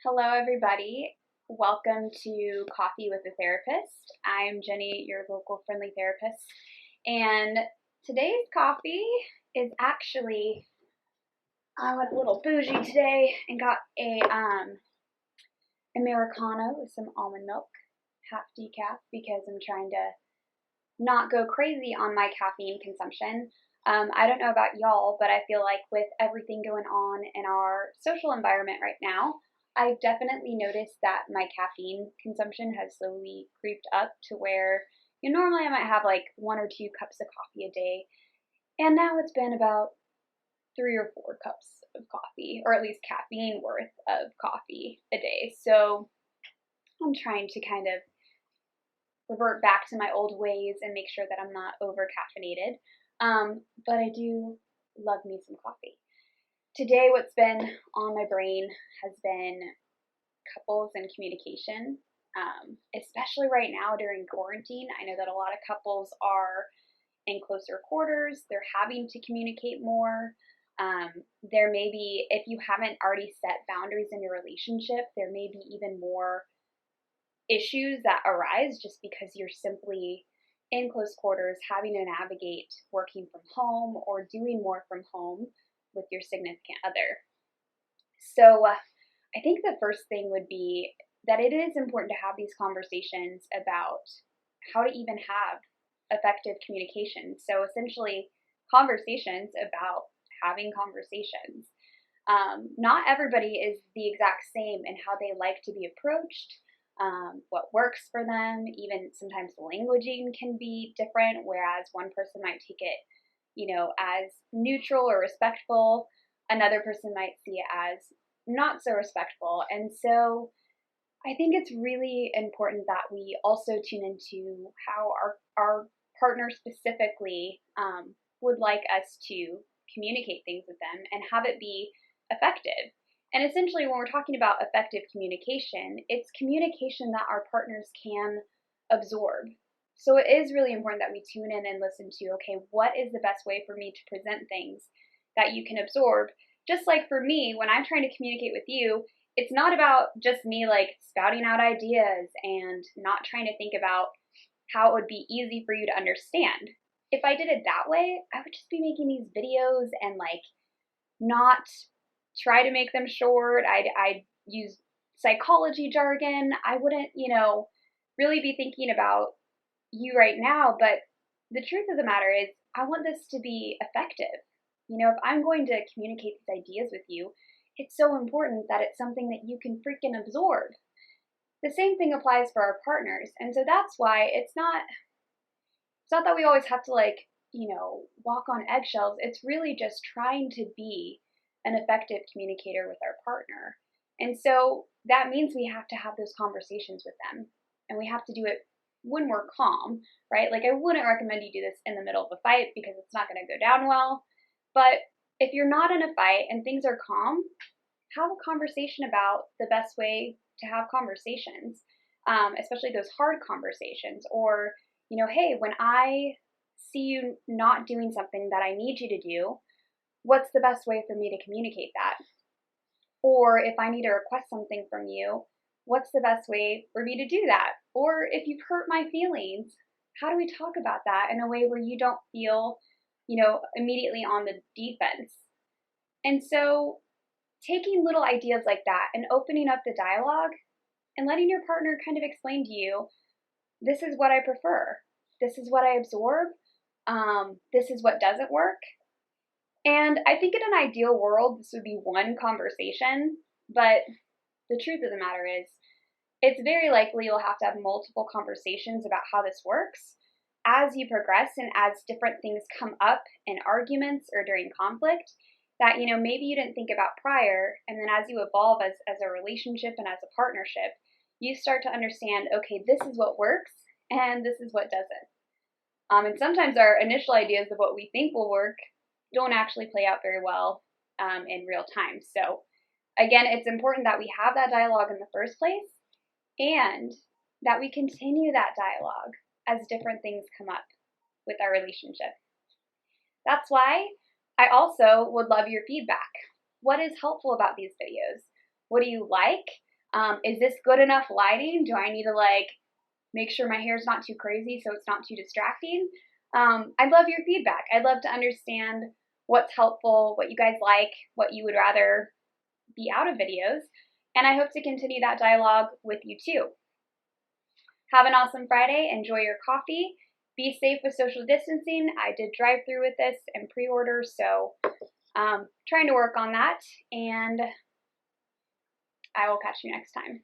Hello, everybody. Welcome to Coffee with a Therapist. I'm Jenny, your local friendly therapist, and today's coffee is actually I went a little bougie today and got a americano with some almond milk, half decaf, because I'm trying to not go crazy on my caffeine consumption. I don't know about y'all, but I feel like with everything going on in our social environment right now, I've definitely noticed that my caffeine consumption has slowly creeped up to where normally I might have like 1 or 2 cups of coffee a day, and now it's been about 3 or 4 cups of coffee, or at least caffeine worth of coffee a day. So I'm trying to kind of revert back to my old ways and make sure that I'm not over caffeinated. But I do love me some coffee. Today, what's been on my brain has been couples and communication, especially right now during quarantine. I know that a lot of couples are in closer quarters, they're having to communicate more. There may be, if you haven't already set boundaries in your relationship, there may be even more issues that arise just because you're simply in close quarters having to navigate working from home or doing more from home with your significant other. So I think the first thing would be that it is important to have these conversations about how to even have effective communication. So essentially, conversations about having conversations. Not everybody is the exact same in how they like to be approached, what works for them. Even sometimes languaging can be different, whereas one person might take it, as neutral or respectful. Another person might see it as not so respectful. And so I think it's really important that we also tune into how our partner specifically would like us to communicate things with them and have it be effective. And essentially, when we're talking about effective communication, it's communication that our partners can absorb. So it is really important that we tune in and listen to, okay, what is the best way for me to present things that you can absorb? Just like for me, when I'm trying to communicate with you, it's not about just me like spouting out ideas and not trying to think about how it would be easy for you to understand. If I did it that way, I would just be making these videos and like not try to make them short. I'd use psychology jargon. I wouldn't, really be thinking about you right now. But the truth of the matter is, I want this to be effective. If I'm going to communicate these ideas with you, it's so important that it's something that you can freaking absorb. The same thing applies for our partners. And so that's why it's not that we always have to walk on eggshells. It's really just trying to be an effective communicator with our partner. And so that means we have to have those conversations with them. And we have to do it when we're calm, right? Like I wouldn't recommend you do this in the middle of a fight because it's not going to go down well. But if you're not in a fight and things are calm, have a conversation about the best way to have conversations, especially those hard conversations. Or, hey, when I see you not doing something that I need you to do, what's the best way for me to communicate that? Or if I need to request something from you, what's the best way for me to do that? Or if you've hurt my feelings, how do we talk about that in a way where you don't feel, immediately on the defense? And so taking little ideas like that and opening up the dialogue and letting your partner kind of explain to you, this is what I prefer. This is what I absorb. This is what doesn't work. And I think in an ideal world, this would be one conversation, but the truth of the matter is, it's very likely you'll have to have multiple conversations about how this works as you progress and as different things come up in arguments or during conflict that, maybe you didn't think about prior. And then as you evolve as a relationship and as a partnership, you start to understand, okay, this is what works and this is what doesn't. And sometimes our initial ideas of what we think will work don't actually play out very well in real time. So again, it's important that we have that dialogue in the first place and that we continue that dialogue as different things come up with our relationship. That's why I also would love your feedback. What is helpful about these videos? What do you like? Is this good enough lighting? Do I need to like make sure my hair's not too crazy so it's not too distracting? I'd love your feedback. I'd love to understand what's helpful, what you guys like, what you would rather be out of videos, and I hope to continue that dialogue with you too. Have an awesome Friday. Enjoy your coffee. Be safe with social distancing. I did drive through with this and pre-order, so trying to work on that, and I will catch you next time.